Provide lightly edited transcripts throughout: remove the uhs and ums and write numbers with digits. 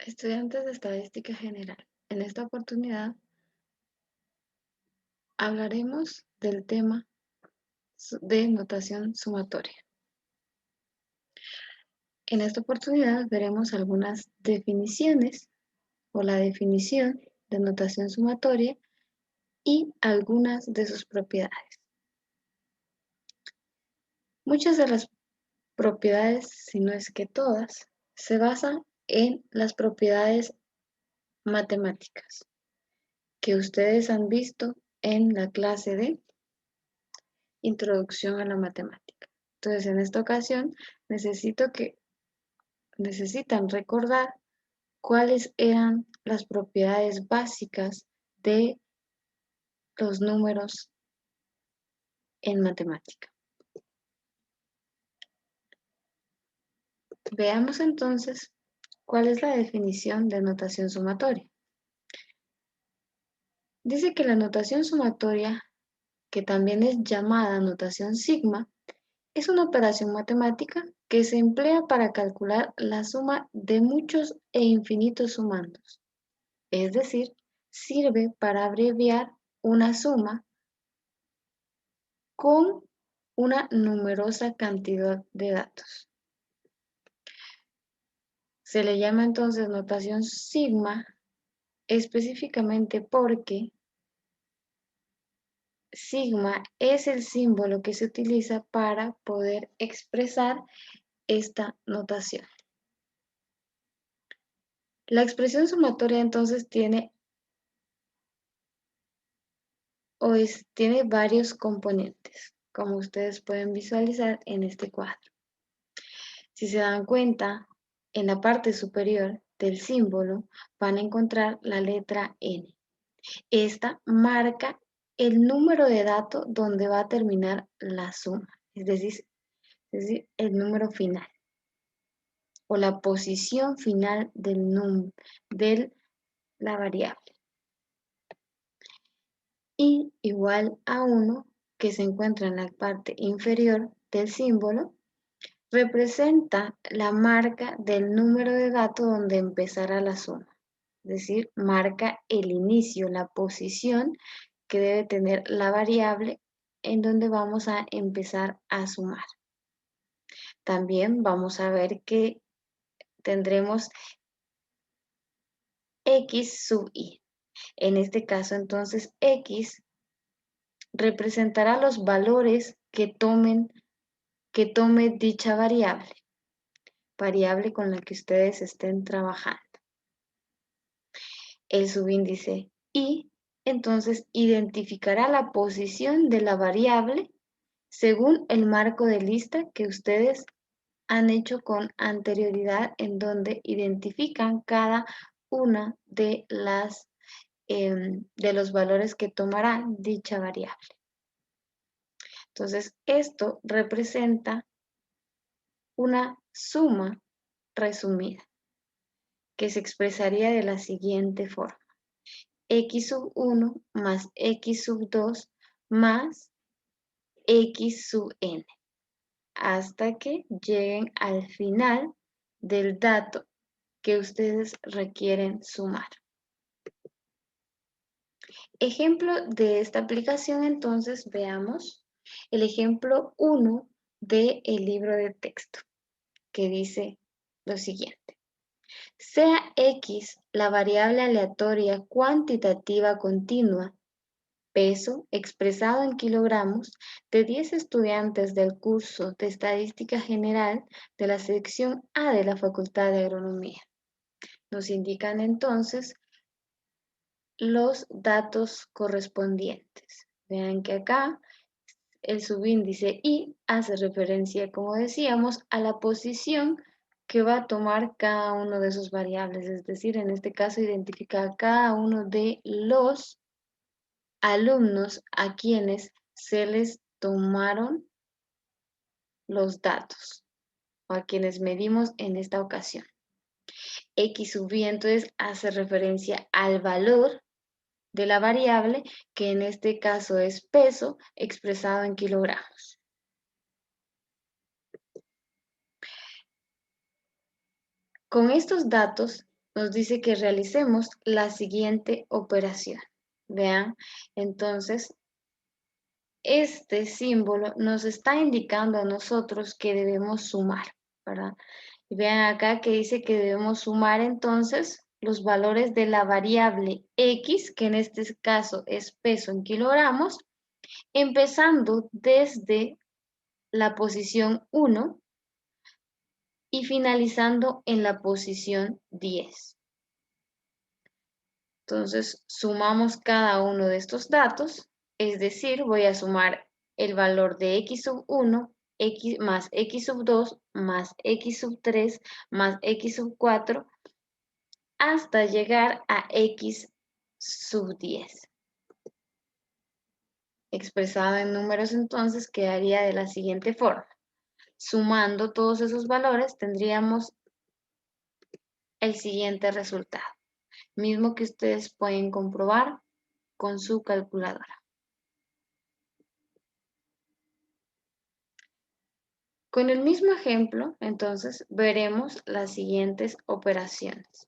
Estudiantes de Estadística General. En esta oportunidad hablaremos del tema de notación sumatoria. En esta oportunidad veremos algunas definiciones o la definición de notación sumatoria y algunas de sus propiedades. Muchas de las propiedades, si no es que todas, se basan en las propiedades matemáticas que ustedes han visto en la clase de Introducción a la Matemática. Entonces, en esta ocasión, necesitan recordar cuáles eran las propiedades básicas de los números en matemática. Veamos entonces cuál es la definición de notación sumatoria. Dice que la notación sumatoria, que también es llamada notación sigma, es una operación matemática que se emplea para calcular la suma de muchos e infinitos sumandos. Es decir, sirve para abreviar una suma con una numerosa cantidad de datos. Se le llama entonces notación sigma específicamente porque sigma es el símbolo que se utiliza para poder expresar esta notación. La expresión sumatoria entonces tiene varios componentes, como ustedes pueden visualizar en este cuadro. Si se dan cuenta, en la parte superior del símbolo van a encontrar la letra N. Esta marca el número de datos donde va a terminar la suma, es decir, el número final o la posición final de la variable. Y igual a 1, que se encuentra en la parte inferior del símbolo, representa la marca del número de datos donde empezará la suma. Es decir, marca el inicio, la posición que debe tener la variable en donde vamos a empezar a sumar. También vamos a ver que tendremos x sub i. En este caso, entonces, x representará los valores que tome dicha variable con la que ustedes estén trabajando. El subíndice i, entonces, identificará la posición de la variable según el marco de lista que ustedes han hecho con anterioridad, en donde identifican cada una de los valores que tomará dicha variable. Entonces, esto representa una suma resumida que se expresaría de la siguiente forma: x sub 1 más x sub 2 más x sub n, hasta que lleguen al final del dato que ustedes requieren sumar. Ejemplo de esta aplicación, entonces, veamos el ejemplo 1 del libro de texto, que dice lo siguiente: sea X la variable aleatoria cuantitativa continua, peso expresado en kilogramos, de 10 estudiantes del curso de Estadística General de la sección A de la Facultad de Agronomía. Nos indican entonces los datos correspondientes. Vean que acá el subíndice I hace referencia, como decíamos, a la posición que va a tomar cada uno de sus variables, es decir, en este caso identifica a cada uno de los alumnos a quienes se les tomaron los datos o a quienes medimos en esta ocasión. X sub i entonces hace referencia al valor de la variable, que en este caso es peso expresado en kilogramos. Con estos datos nos dice que realicemos la siguiente operación. Vean, entonces, este símbolo nos está indicando a nosotros que debemos sumar, ¿verdad? Y vean acá que dice que debemos sumar entonces los valores de la variable X, que en este caso es peso en kilogramos, empezando desde la posición 1 y finalizando en la posición 10. Entonces, sumamos cada uno de estos datos, es decir, voy a sumar el valor de x sub 1 x, más x sub 2 más x sub 3 más x sub 4 hasta llegar a x sub 10. Expresado en números, entonces, quedaría de la siguiente forma. Sumando todos esos valores, tendríamos el siguiente resultado, mismo que ustedes pueden comprobar con su calculadora. Con el mismo ejemplo, entonces, veremos las siguientes operaciones.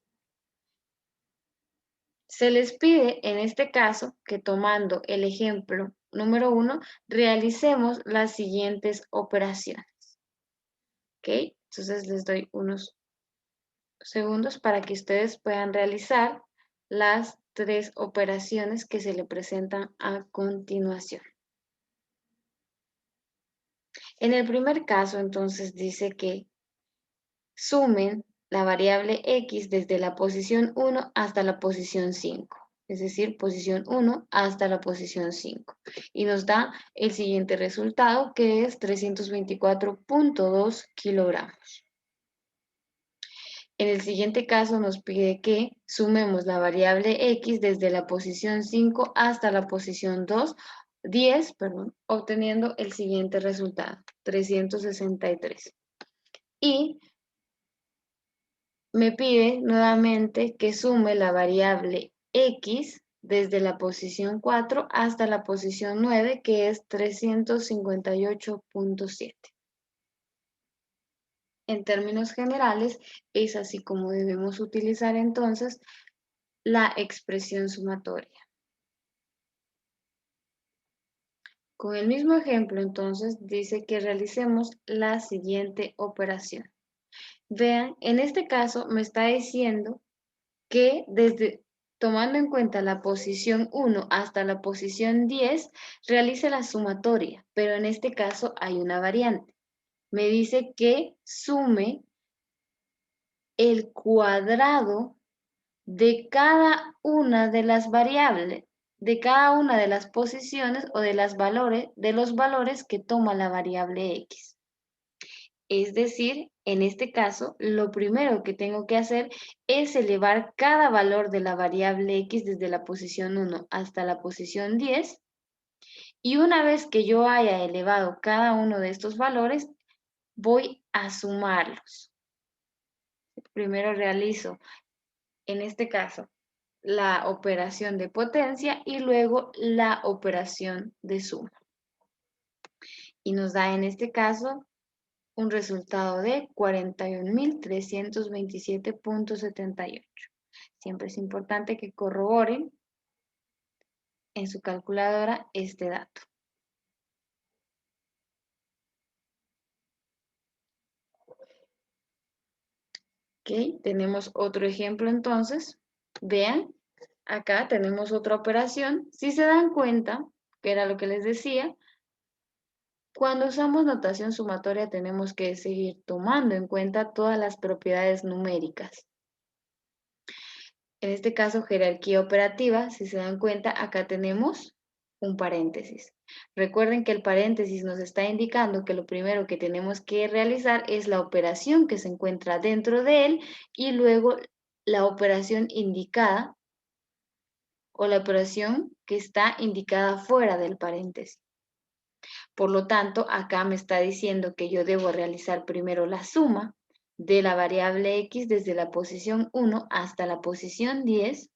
Se les pide, en este caso, que tomando el ejemplo número 1, realicemos las siguientes operaciones. ¿Ok? Entonces, les doy unos segundos para que ustedes puedan realizar las 3 operaciones que se le presentan a continuación. En el primer caso, entonces, dice que sumen la variable X desde la posición 1 hasta la posición 5, es decir, posición 1 hasta la posición 5. Y nos da el siguiente resultado, que es 324.2 kilogramos. En el siguiente caso nos pide que sumemos la variable X desde la posición 5 hasta la posición 10, obteniendo el siguiente resultado, 363. Y me pide nuevamente que sume la variable X desde la posición 4 hasta la posición 9, que es 358.7. En términos generales, es así como debemos utilizar entonces la expresión sumatoria. Con el mismo ejemplo, entonces, dice que realicemos la siguiente operación. Vean, en este caso me está diciendo que tomando en cuenta la posición 1 hasta la posición 10, realice la sumatoria, pero en este caso hay una variante. Me dice que sume el cuadrado de cada una de las variables, de cada una de las posiciones o de los valores que toma la variable X. Es decir, en este caso, lo primero que tengo que hacer es elevar cada valor de la variable X desde la posición 1 hasta la posición 10. Y una vez que yo haya elevado cada uno de estos valores, voy a sumarlos. Primero realizo, en este caso, la operación de potencia y luego la operación de suma. Y nos da en este caso un resultado de 41.327.78. Siempre es importante que corroboren en su calculadora este dato. Ok, tenemos otro ejemplo entonces. Vean, acá tenemos otra operación. Si se dan cuenta, que era lo que les decía, cuando usamos notación sumatoria tenemos que seguir tomando en cuenta todas las propiedades numéricas. En este caso, jerarquía operativa, si se dan cuenta, acá tenemos un paréntesis. Recuerden que el paréntesis nos está indicando que lo primero que tenemos que realizar es la operación que se encuentra dentro de él y luego la operación indicada o la operación que está indicada fuera del paréntesis. Por lo tanto, acá me está diciendo que yo debo realizar primero la suma de la variable X desde la posición 1 hasta la posición 10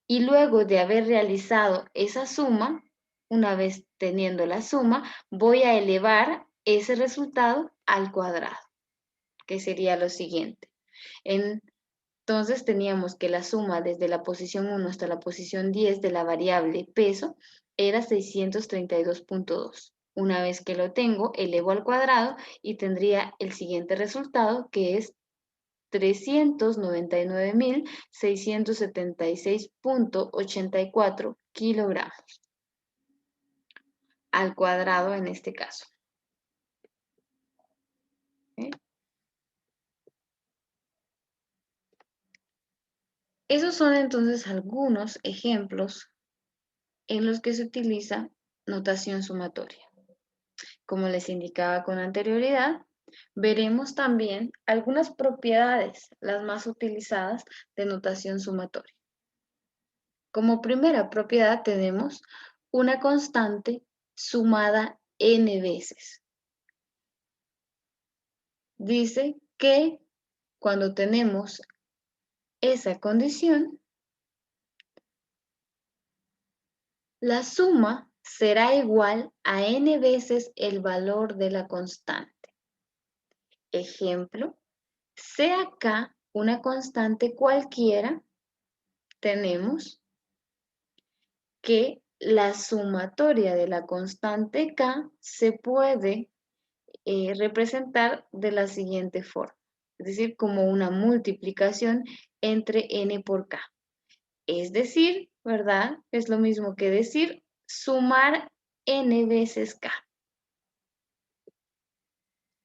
y luego de haber realizado esa suma, una vez teniendo la suma, voy a elevar ese resultado al cuadrado, que sería lo siguiente. En Entonces teníamos que la suma desde la posición 1 hasta la posición 10 de la variable peso era 632.2. Una vez que lo tengo, elevo al cuadrado y tendría el siguiente resultado, que es 399.676.84 kilogramos al cuadrado en este caso. ¿Sí? Esos son entonces algunos ejemplos en los que se utiliza notación sumatoria. Como les indicaba con anterioridad, veremos también algunas propiedades, las más utilizadas de notación sumatoria. Como primera propiedad tenemos una constante sumada n veces. Dice que cuando tenemos esa condición, la suma será igual a n veces el valor de la constante. Ejemplo, sea k una constante cualquiera, tenemos que la sumatoria de la constante k se puede representar de la siguiente forma, es decir, como una multiplicación entre n por k. Es decir, ¿verdad? Es lo mismo que decir sumar n veces k.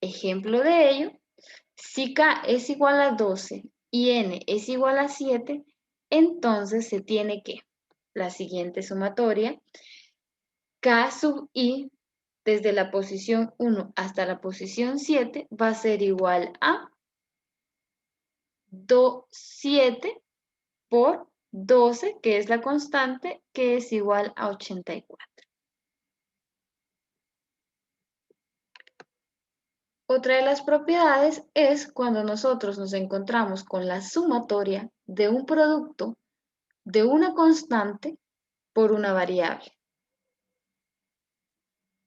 Ejemplo de ello, si k es igual a 12 y n es igual a 7, entonces se tiene que la siguiente sumatoria, k sub i desde la posición 1 hasta la posición 7 va a ser igual a 7 por 12, que es la constante, que es igual a 84. Otra de las propiedades es cuando nosotros nos encontramos con la sumatoria de un producto de una constante por una variable.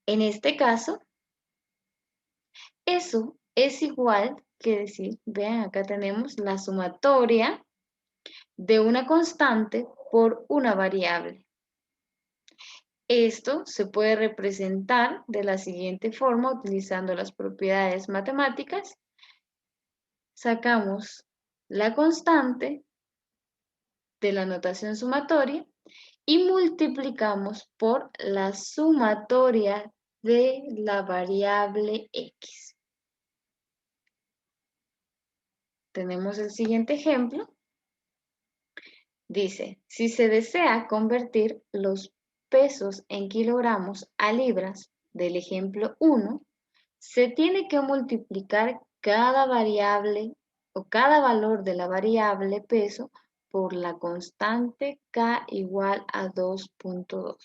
En este caso, eso es igual que decir, vean, acá tenemos la sumatoria de una constante por una variable. Esto se puede representar de la siguiente forma utilizando las propiedades matemáticas. Sacamos la constante de la notación sumatoria y multiplicamos por la sumatoria de la variable x. Tenemos el siguiente ejemplo. Dice, si se desea convertir los pesos en kilogramos a libras del ejemplo 1, se tiene que multiplicar cada variable o cada valor de la variable peso por la constante k igual a 2.2.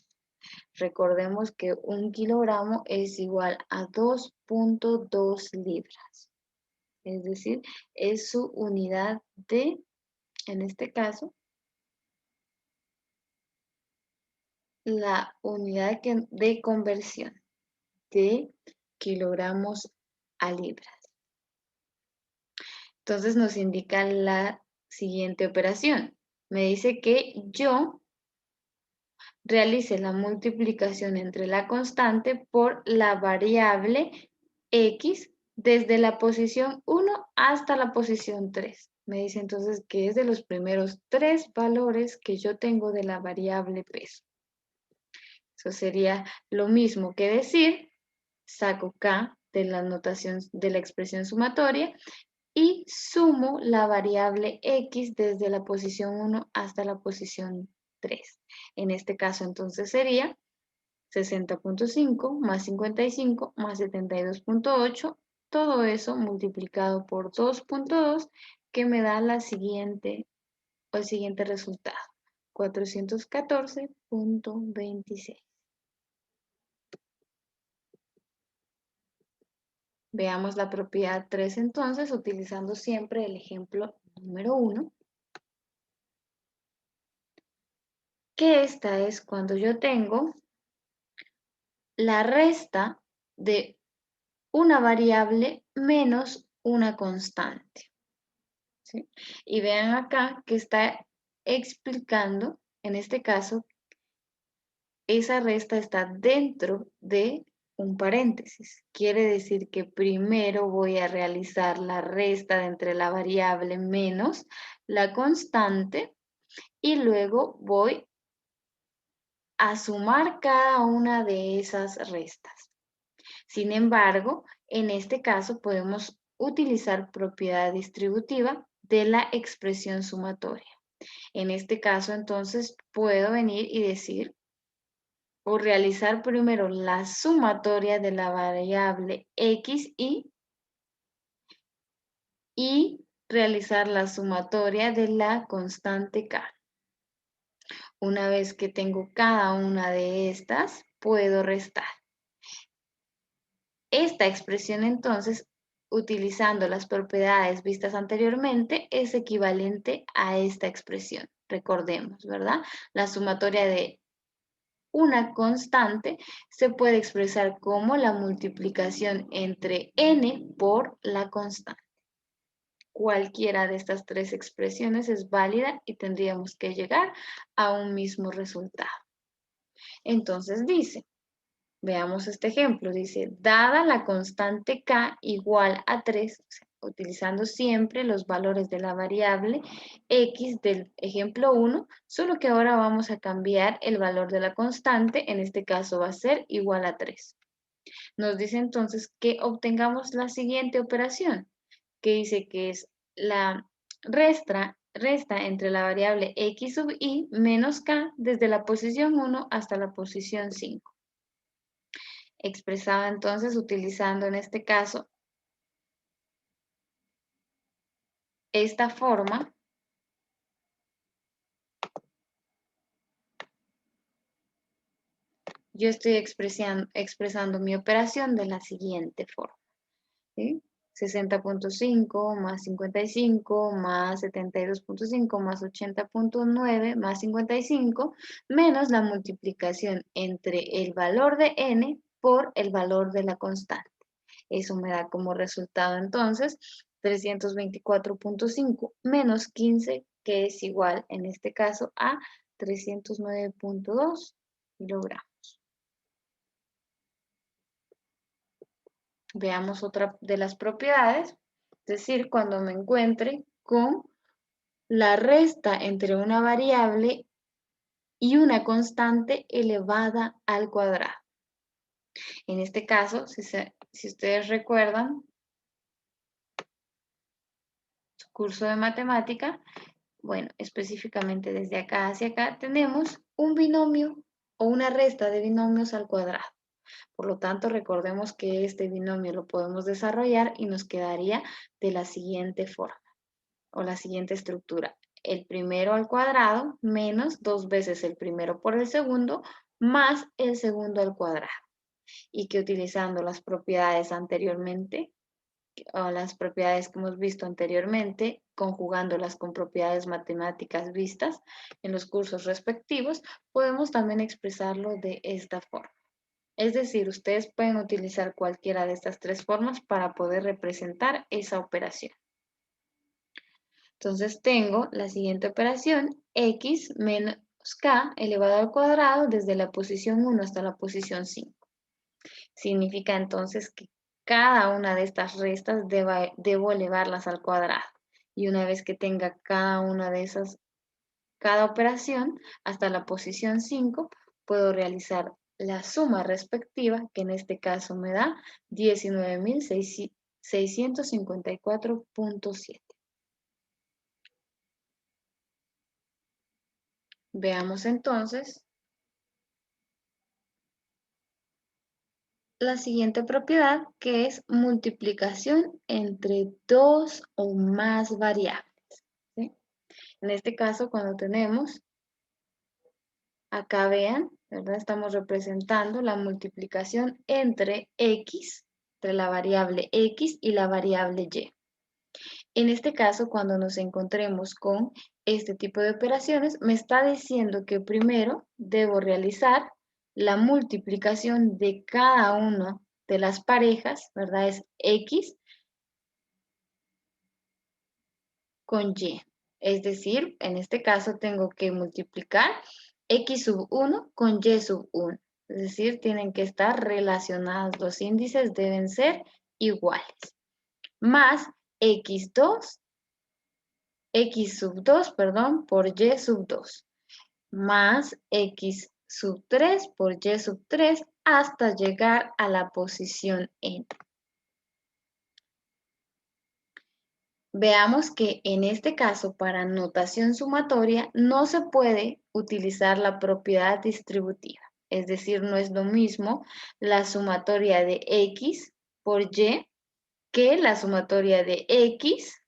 Recordemos que un kilogramo es igual a 2.2 libras. Es decir, es su unidad de, en este caso, la unidad de conversión de kilogramos a libras. Entonces nos indica la siguiente operación. Me dice que yo realice la multiplicación entre la constante por la variable x desde la posición 1 hasta la posición 3. Me dice entonces que es de los primeros 3 valores que yo tengo de la variable peso. Eso sería lo mismo que decir, saco k de la notación de la expresión sumatoria y sumo la variable x desde la posición 1 hasta la posición 3. En este caso entonces sería 60.5 más 55 más 72.8, todo eso multiplicado por 2.2 que me da el siguiente resultado, 414.26. Veamos la propiedad 3 entonces, utilizando siempre el ejemplo número 1. Que esta es cuando yo tengo la resta de una variable menos una constante. ¿sí? Y vean acá que está explicando, en este caso, esa resta está dentro de un paréntesis. Quiere decir que primero voy a realizar la resta de entre la variable menos la constante y luego voy a sumar cada una de esas restas. Sin embargo, en este caso podemos utilizar propiedad distributiva de la expresión sumatoria. En este caso, entonces, puedo venir y decir o realizar primero la sumatoria de la variable x y realizar la sumatoria de la constante k. Una vez que tengo cada una de estas, puedo restar. Esta expresión entonces, utilizando las propiedades vistas anteriormente, es equivalente a esta expresión. Recordemos, ¿verdad? La sumatoria de una constante se puede expresar como la multiplicación entre n por la constante. Cualquiera de estas tres expresiones es válida y tendríamos que llegar a un mismo resultado. Entonces dice, veamos este ejemplo, dice, dada la constante k igual a 3, o sea, utilizando siempre los valores de la variable x del ejemplo 1, solo que ahora vamos a cambiar el valor de la constante, en este caso va a ser igual a 3. Nos dice entonces que obtengamos la siguiente operación, que dice que es la resta entre la variable x sub i menos k desde la posición 1 hasta la posición 5. Expresada entonces utilizando en este caso esta forma, yo estoy expresando mi operación de la siguiente forma, ¿sí? 60.5 más 55 más 72.5 más 80.9 más 55 menos la multiplicación entre el valor de n por el valor de la constante. Eso me da como resultado entonces 324.5 menos 15, que es igual en este caso a 309.2 kilogramos. Veamos otra de las propiedades, es decir, cuando me encuentre con la resta entre una variable y una constante elevada al cuadrado. En este caso, si ustedes recuerdan su curso de matemática, bueno, específicamente desde acá hacia acá, tenemos un binomio o una resta de binomios al cuadrado. Por lo tanto, recordemos que este binomio lo podemos desarrollar y nos quedaría de la siguiente forma o la siguiente estructura. El primero al cuadrado menos 2 veces el primero por el segundo más el segundo al cuadrado. Y que utilizando las propiedades anteriormente, o las propiedades que hemos visto anteriormente, conjugándolas con propiedades matemáticas vistas en los cursos respectivos, podemos también expresarlo de esta forma. Es decir, ustedes pueden utilizar cualquiera de estas tres formas para poder representar esa operación. Entonces tengo la siguiente operación, x menos k elevado al cuadrado desde la posición 1 hasta la posición 5. Significa entonces que cada una de estas restas debo elevarlas al cuadrado. Y una vez que tenga cada una de esas, cada operación hasta la posición 5, puedo realizar la suma respectiva, que en este caso me da 19.654.7. Veamos entonces la siguiente propiedad, que es multiplicación entre dos o más variables, ¿sí? En este caso, cuando tenemos, acá vean, ¿verdad? Estamos representando la multiplicación entre x, entre la variable x y la variable y. En este caso, cuando nos encontremos con este tipo de operaciones, me está diciendo que primero debo realizar la multiplicación de cada una de las parejas, ¿verdad? Es x con Y. Es decir, en este caso tengo que multiplicar X sub 1 con Y sub 1. Es decir, tienen que estar relacionados. Los índices deben ser iguales. Más X2, X sub 2, perdón, por Y sub 2. Más X sub 3 por Y sub 3 hasta llegar a la posición N. Veamos que en este caso, para notación sumatoria, no se puede utilizar la propiedad distributiva. Es decir, no es lo mismo la sumatoria de X por Y que la sumatoria de X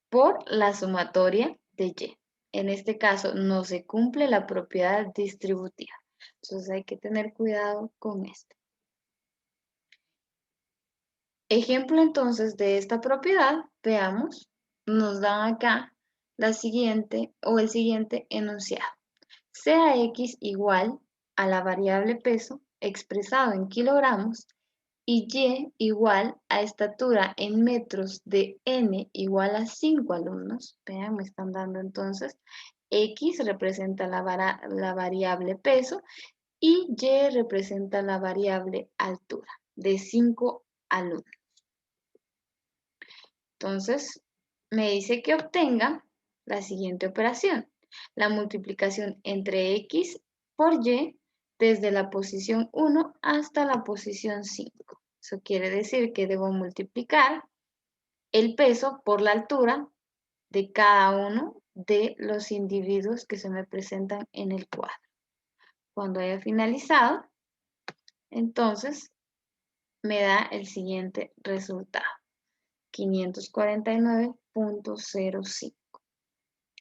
por la sumatoria de Y. En este caso, no se cumple la propiedad distributiva. Entonces hay que tener cuidado con esto. Ejemplo entonces de esta propiedad, veamos, nos dan acá la siguiente o el siguiente enunciado. Sea X igual a la variable peso expresado en kilogramos y Y igual a estatura en metros de N igual a 5 alumnos. Vean, me están dando entonces X representa la variable peso y Y representa la variable altura de 5 alumnos. Entonces, me dice que obtenga la siguiente operación. La multiplicación entre X por Y desde la posición 1 hasta la posición 5. Eso quiere decir que debo multiplicar el peso por la altura de cada uno de los individuos que se me presentan en el cuadro. Cuando haya finalizado, entonces me da el siguiente resultado. 549.05.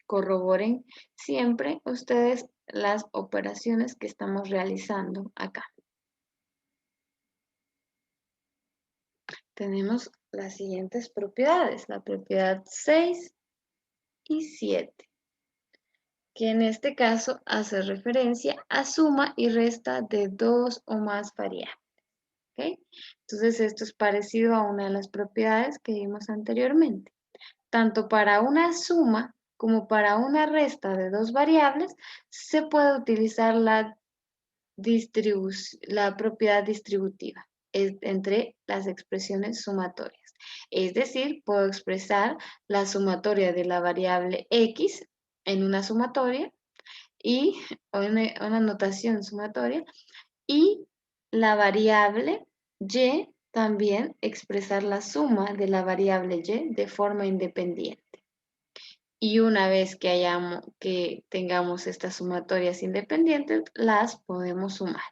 Corroboren siempre ustedes las operaciones que estamos realizando acá. Tenemos las siguientes propiedades, la propiedad 6 y 7, que en este caso hace referencia a suma y resta de dos o más variables. ¿Okay? Entonces esto es parecido a una de las propiedades que vimos anteriormente. Tanto para una suma como para una resta de dos variables, se puede utilizar la propiedad distributiva entre las expresiones sumatorias. Es decir, puedo expresar la sumatoria de la variable X en una sumatoria y una notación sumatoria y la variable Y también expresar la suma de la variable Y de forma independiente. Y una vez que tengamos estas sumatorias independientes, las podemos sumar.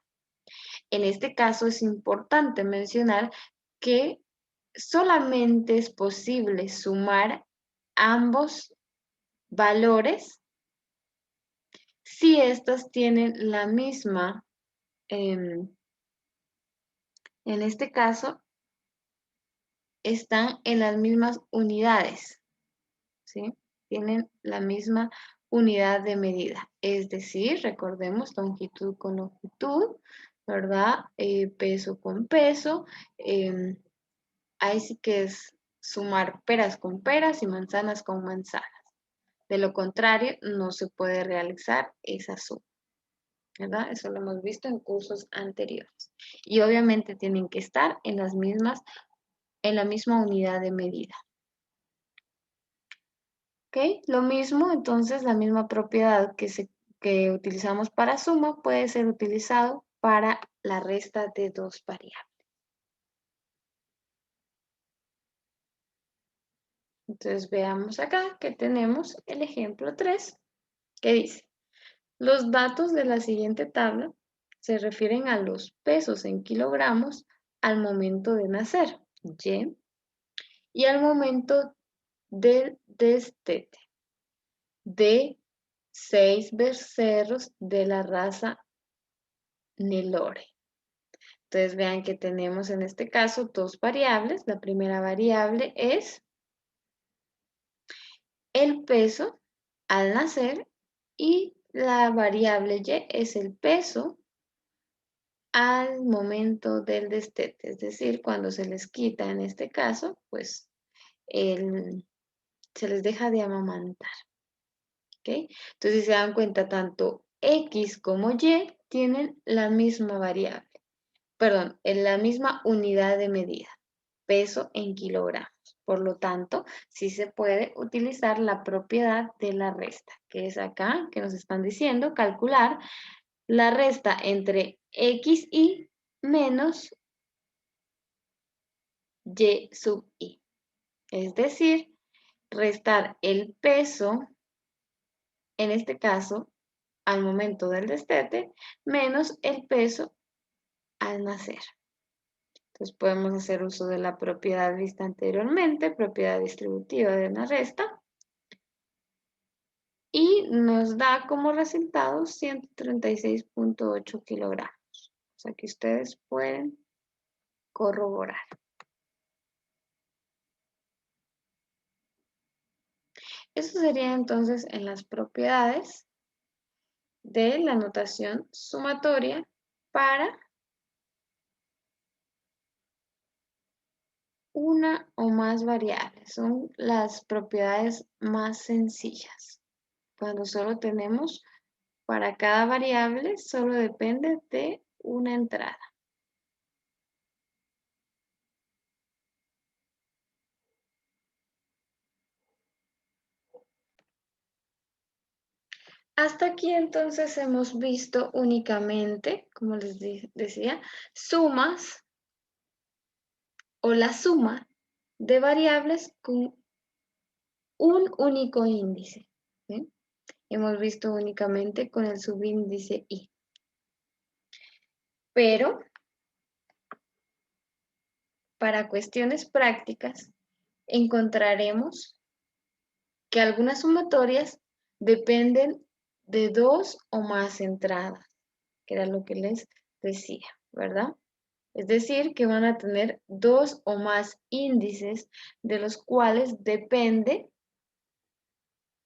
En este caso es importante mencionar que solamente es posible sumar ambos valores si estos tienen la misma, en este caso, están en las mismas unidades, ¿sí? Tienen la misma unidad de medida. Es decir, recordemos longitud con longitud, ¿verdad? Peso con peso. Ahí sí que es sumar peras con peras y manzanas con manzanas. De lo contrario, no se puede realizar esa suma, ¿verdad? Eso lo hemos visto en cursos anteriores. Y obviamente tienen que estar en la misma unidad de medida. ¿Ok? Lo mismo, entonces, la misma propiedad que utilizamos para suma puede ser utilizado para la resta de dos variables. Entonces, veamos acá que tenemos el ejemplo 3, que dice, los datos de la siguiente tabla se refieren a los pesos en kilogramos al momento de nacer, y al momento del destete de 6 becerros de la raza Nelore. Entonces vean que tenemos en este caso dos variables. La primera variable es el peso al nacer y la variable Y es el peso al momento del destete, es decir, cuando se les quita en este caso, pues el se les deja de amamantar. ¿Ok? Entonces, si se dan cuenta, tanto X como Y tienen la misma variable, perdón, en la misma unidad de medida, peso en kilogramos. Por lo tanto, sí se puede utilizar la propiedad de la resta, que es acá, que nos están diciendo, calcular la resta entre X y menos Y sub I. Es decir, restar el peso, en este caso, al momento del destete, menos el peso al nacer. Entonces podemos hacer uso de la propiedad vista anteriormente, propiedad distributiva de una resta, y nos da como resultado 136.8 kilogramos. O sea que ustedes pueden corroborar. Eso sería entonces en las propiedades de la notación sumatoria para una o más variables. Son las propiedades más sencillas. Cuando solo tenemos para cada variable, solo depende de una entrada. Hasta aquí entonces hemos visto únicamente, como les decía, sumas o la suma de variables con un único índice. ¿Sí? Hemos visto únicamente con el subíndice I. Pero para cuestiones prácticas encontraremos que algunas sumatorias dependen de dos o más entradas, que era lo que les decía, ¿verdad? Es decir, que van a tener dos o más índices de los cuales depende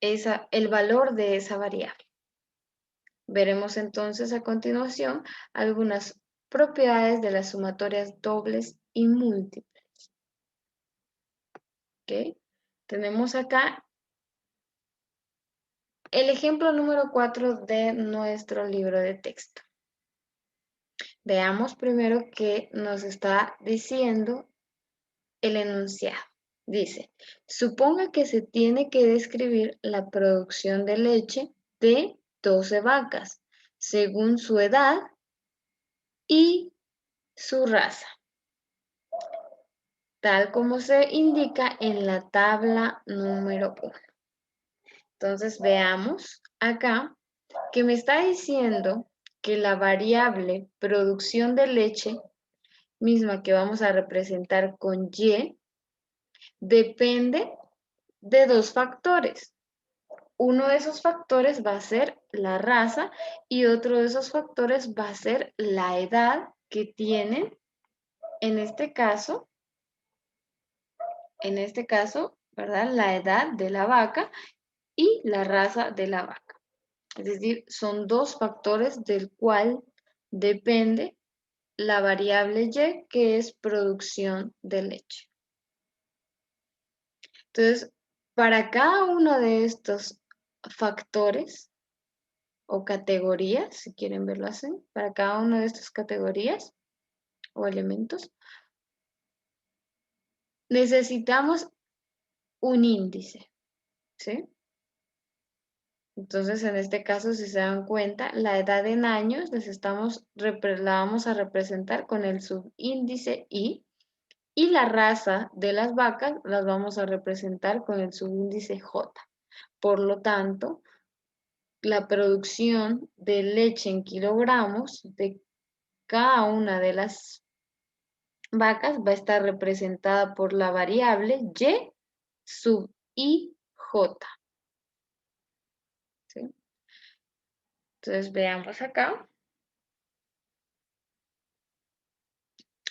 el valor de esa variable. Veremos entonces a continuación algunas propiedades de las sumatorias dobles y múltiples. ¿Ok? Tenemos acá el ejemplo número 4 de nuestro libro de texto. Veamos primero qué nos está diciendo el enunciado. Dice, suponga que se tiene que describir la producción de leche de 12 vacas, según su edad y su raza, tal como se indica en la tabla número 1. Entonces veamos acá que me está diciendo que la variable producción de leche, misma que vamos a representar con Y, depende de dos factores. Uno de esos factores va a ser la raza y otro de esos factores va a ser la edad que tienen, en este caso, ¿verdad? La edad de la vaca y la raza de la vaca. Es decir, son dos factores del cual depende la variable Y, que es producción de leche. Entonces, para cada uno de estos factores o categorías, si quieren verlo así, para cada una de estas categorías o elementos, necesitamos un índice, ¿sí? Entonces, en este caso, si se dan cuenta, la edad en años la vamos a representar con el subíndice I, y la raza de las vacas las vamos a representar con el subíndice J. Por lo tanto, la producción de leche en kilogramos de cada una de las vacas va a estar representada por la variable Y sub IJ. ¿Sí? Entonces veamos acá.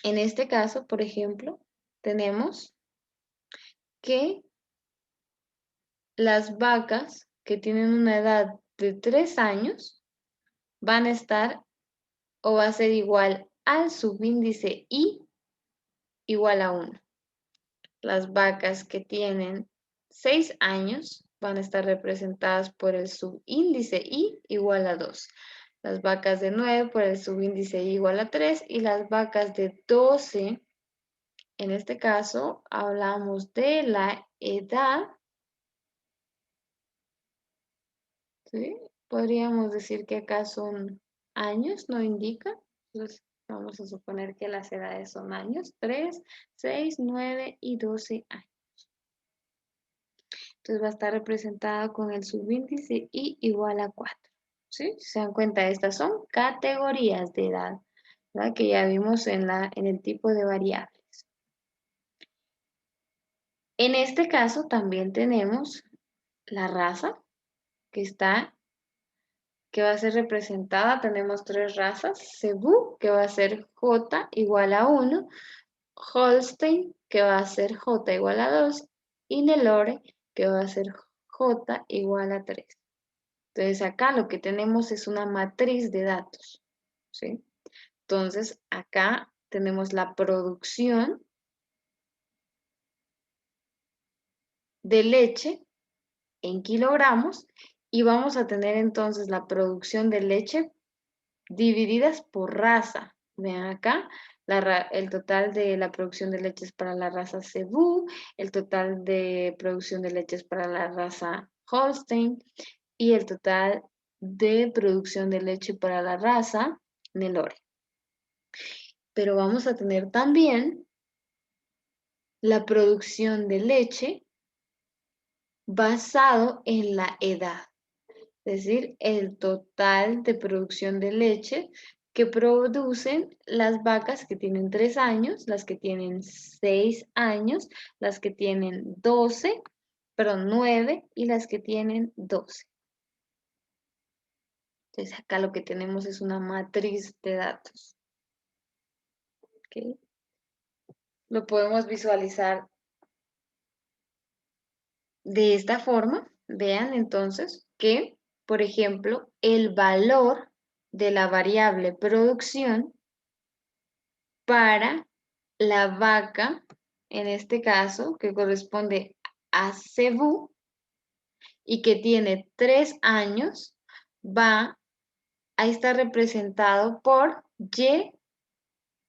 En este caso, por ejemplo, tenemos que las vacas que tienen una edad de 3 años van a estar o va a ser igual al subíndice I igual a 1. Las vacas que tienen 6 años van a estar representadas por el subíndice I igual a 2. Las vacas de 9 por el subíndice I igual a 3 y las vacas de 12, en este caso hablamos de la edad, ¿sí? Podríamos decir que acá son años, no indica. Entonces vamos a suponer que las edades son años, 3, 6, 9 y 12 años. Entonces va a estar representada con el subíndice I igual a 4. ¿Sí? Si se dan cuenta, estas son categorías de edad, ¿verdad? Que ya vimos en el tipo de variables. En este caso también tenemos la raza que va a ser representada. Tenemos 3 razas. Cebú, que va a ser J igual a 1. Holstein, que va a ser J igual a 2. Y Nelore, que va a ser J igual a 3. Entonces acá lo que tenemos es una matriz de datos, ¿sí? Entonces acá tenemos la producción de leche en kilogramos y vamos a tener entonces la producción de leche divididas por raza. Vean acá, el total de la producción de leches para la raza Cebú, el total de producción de leches para la raza Holstein y el total de producción de leche para la raza Nelore. Pero vamos a tener también la producción de leche basado en la edad, es decir, el total de producción de leche que producen las vacas que tienen 3 años, las que tienen 6 años, las que tienen 12, perdón, 9 y las que tienen 12. Entonces acá lo que tenemos es una matriz de datos. ¿Okay? Lo podemos visualizar de esta forma. Vean entonces que, por ejemplo, el valor de la variable producción para la vaca, en este caso, que corresponde a Cebú y que tiene 3 años, va a estar representado por Y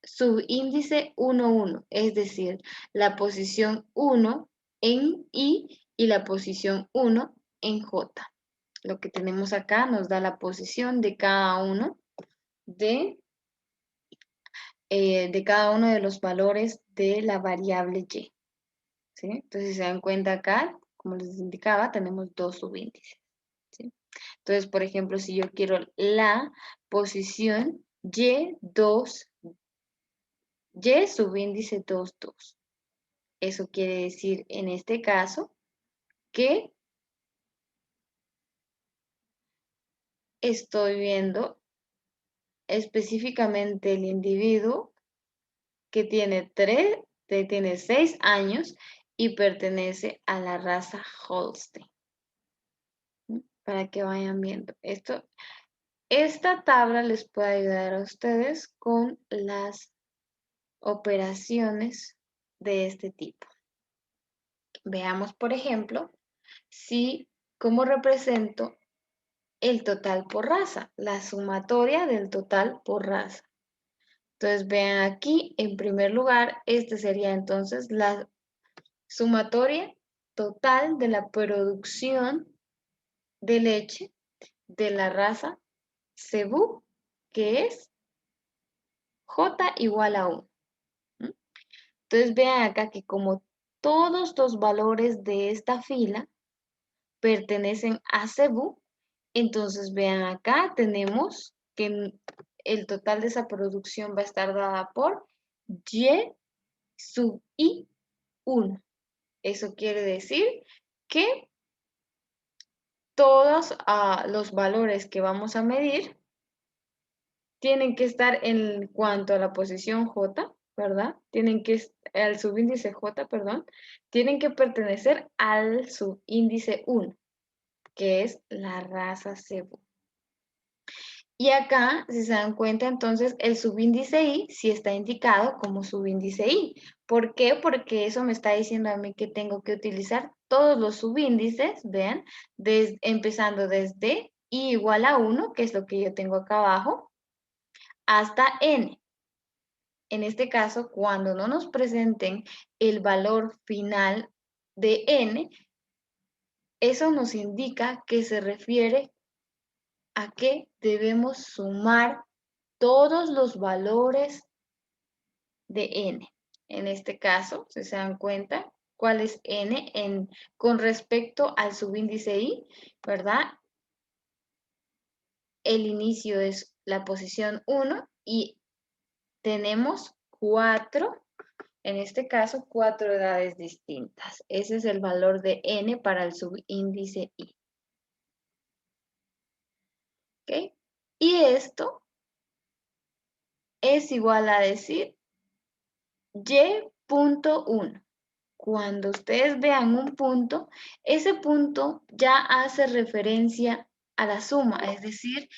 subíndice 1,1, es decir, la posición 1 en I y la posición 1 en J. Lo que tenemos acá nos da la posición de cada uno de cada uno de los valores de la variable Y. ¿Sí? Entonces, si se dan cuenta acá, como les indicaba, tenemos 2 subíndices. ¿Sí? Entonces, por ejemplo, si yo quiero la posición Y2, Y subíndice 2, 2. Eso quiere decir, en este caso, que estoy viendo específicamente el individuo que tiene 6 años y pertenece a la raza Holstein. Para que vayan viendo. Esta tabla les puede ayudar a ustedes con las operaciones de este tipo. Veamos, por ejemplo, cómo represento el total por raza, la sumatoria del total por raza. Entonces, vean aquí, en primer lugar, este sería entonces la sumatoria total de la producción de leche de la raza Cebú, que es J igual a 1. Entonces vean acá que como todos los valores de esta fila pertenecen a Cebú, entonces vean acá tenemos que el total de esa producción va a estar dada por Y sub I 1. Eso quiere decir que todos los valores que vamos a medir tienen que estar en cuanto a la posición J, ¿verdad? Al subíndice J, perdón, tienen que pertenecer al subíndice 1, que es la raza Cebú. Y acá, si se dan cuenta, entonces el subíndice I sí está indicado como subíndice I. ¿Por qué? Porque eso me está diciendo a mí que tengo que utilizar todos los subíndices, vean, empezando desde I igual a 1, que es lo que yo tengo acá abajo, hasta N. En este caso, cuando no nos presenten el valor final de N, eso nos indica que se refiere a que debemos sumar todos los valores de n. En este caso, si se dan cuenta, ¿cuál es n con respecto al subíndice i? ¿Verdad? El inicio es la posición 1 y tenemos 4, en este caso, 4 edades distintas. Ese es el valor de n para el subíndice i. ¿Ok? Y esto es igual a decir y.1. Cuando ustedes vean un punto, ese punto ya hace referencia a la suma, es decir,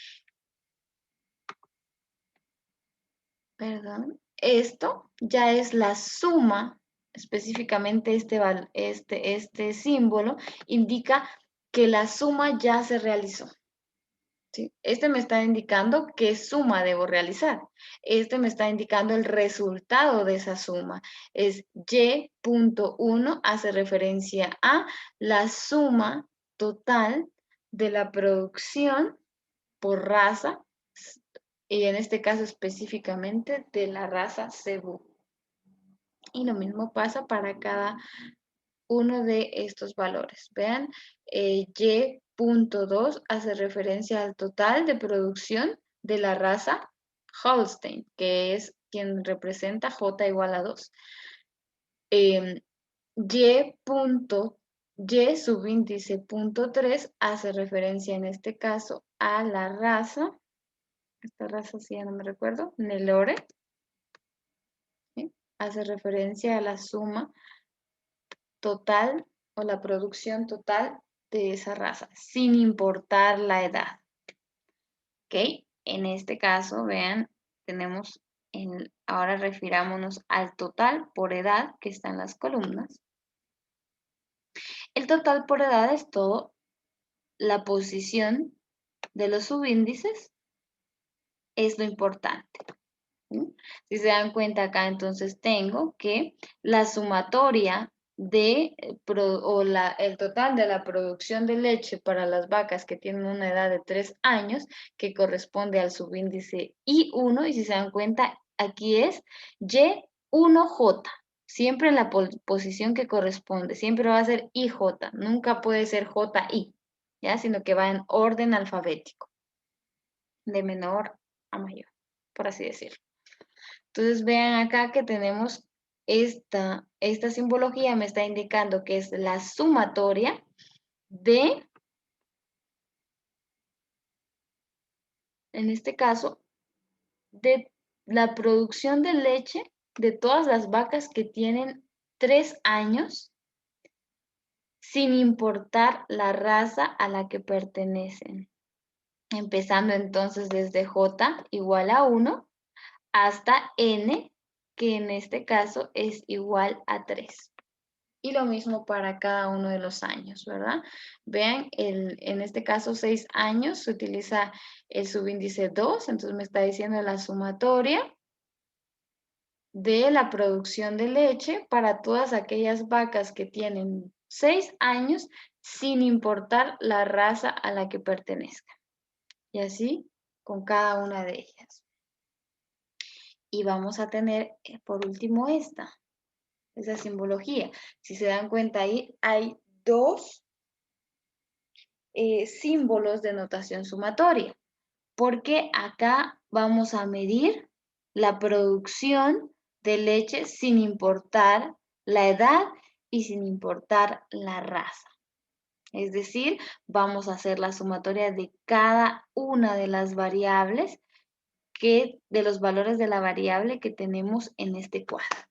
perdón, esto ya es la suma, específicamente este símbolo indica que la suma ya se realizó. ¿Sí? Este me está indicando qué suma debo realizar. Este me está indicando el resultado de esa suma. Es y.1, hace referencia a la suma total de la producción por raza, y en este caso específicamente de la raza cebú. Y lo mismo pasa para cada uno de estos valores. Vean, y.2 hace referencia al total de producción de la raza Holstein, que es quien representa J igual a 2. Y subíndice punto 3 hace referencia en este caso a la raza, esta raza sí ya no me recuerdo, Nelore, ¿sí? Hace referencia a la suma total o la producción total de esa raza, sin importar la edad. ¿Ok? En este caso, vean, tenemos, ahora refirámonos al total por edad que está en las columnas. El total por edad es todo la posición de los subíndices, es lo importante. ¿Sí? Si se dan cuenta acá, entonces tengo que la sumatoria el total de la producción de leche para las vacas que tienen una edad de 3 años, que corresponde al subíndice I1, y si se dan cuenta, aquí es Y1J, siempre en la posición que corresponde, siempre va a ser IJ, nunca puede ser JI, ¿ya? Sino que va en orden alfabético, de menor a mayor, por así decirlo. Entonces vean acá que tenemos esta simbología, me está indicando que es la sumatoria de, en este caso, de la producción de leche de todas las vacas que tienen 3 años, sin importar la raza a la que pertenecen. Empezando entonces desde J igual a 1 hasta N, que en este caso es igual a 3. Y lo mismo para cada uno de los años, ¿verdad? Vean, en este caso 6 años se utiliza el subíndice 2, entonces me está diciendo la sumatoria de la producción de leche para todas aquellas vacas que tienen 6 años sin importar la raza a la que pertenezcan. Y así con cada una de ellas. Y vamos a tener, por último, esa simbología. Si se dan cuenta ahí, hay dos símbolos de notación sumatoria, porque acá vamos a medir la producción de leche sin importar la edad y sin importar la raza. Es decir, vamos a hacer la sumatoria de cada una de las variables de los valores de la variable que tenemos en este cuadro.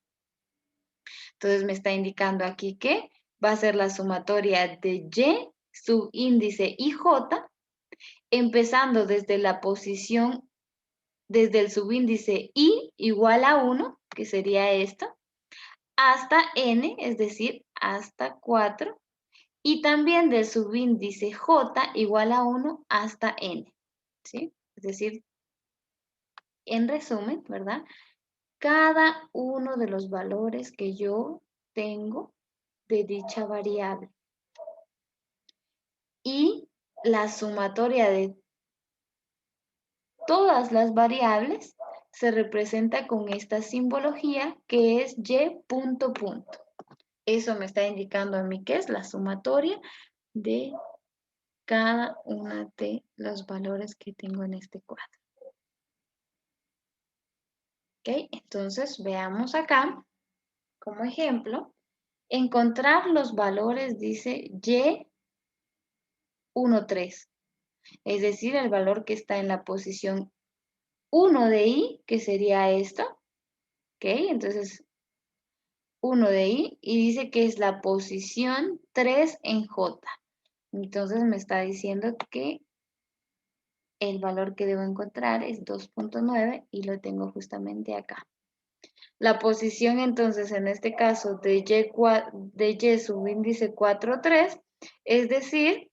Entonces me está indicando aquí que va a ser la sumatoria de Y, subíndice IJ, empezando desde la posición, desde el subíndice i igual a 1, que sería esto, hasta n, es decir, hasta 4, y también del subíndice j igual a 1 hasta n, ¿sí? Es decir, en resumen, ¿verdad? Cada uno de los valores que yo tengo de dicha variable. Y la sumatoria de todas las variables se representa con esta simbología que es y punto punto. Eso me está indicando a mí que es la sumatoria de cada uno de los valores que tengo en este cuadro. ¿Ok? Entonces veamos acá, como ejemplo, encontrar los valores, dice y13, es decir, el valor que está en la posición 1 de i, que sería esto, ¿ok? Entonces, 1 de i, y dice que es la posición 3 en j. Entonces me está diciendo que el valor que debo encontrar es 2.9 y lo tengo justamente acá. La posición entonces en este caso de y subíndice 4,3, es decir,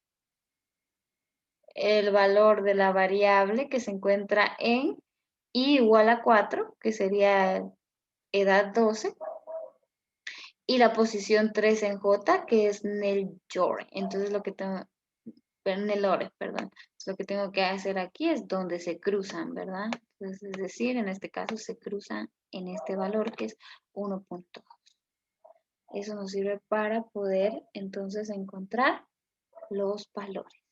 el valor de la variable que se encuentra en i igual a 4, que sería edad 12, y la posición 3 en j, que es nel Yore. Entonces lo que tengo, Nelore, perdón. Lo que tengo que hacer aquí es donde se cruzan, ¿verdad? Entonces, es decir, en este caso se cruzan en este valor que es 1.2. Eso nos sirve para poder entonces encontrar los valores.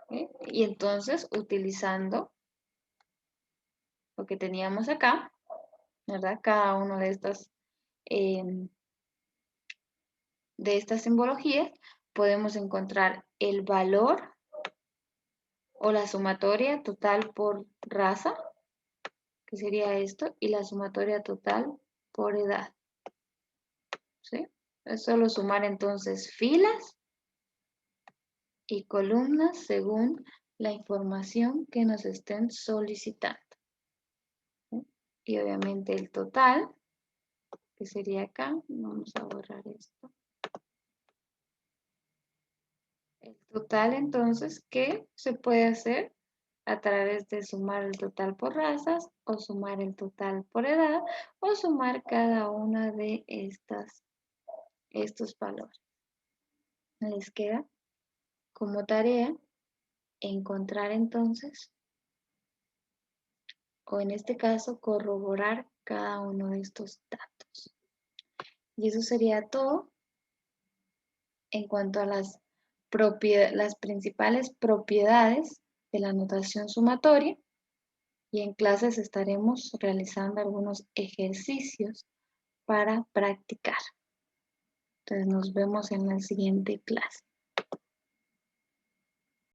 ¿Sí? Y entonces, utilizando lo que teníamos acá, ¿verdad? Cada uno de estas simbologías, podemos encontrar el valor o la sumatoria total por raza, que sería esto, y la sumatoria total por edad. ¿Sí? Es solo sumar entonces filas y columnas según la información que nos estén solicitando. ¿Sí? Y obviamente el total, que sería acá, vamos a borrar esto. El total entonces, ¿qué se puede hacer? A través de sumar el total por razas, o sumar el total por edad, o sumar cada una de estos valores. Les queda como tarea encontrar entonces, o en este caso, corroborar cada uno de estos datos. Y eso sería todo en cuanto a las principales propiedades de la notación sumatoria. Y en clases estaremos realizando algunos ejercicios para practicar. Entonces nos vemos en la siguiente clase.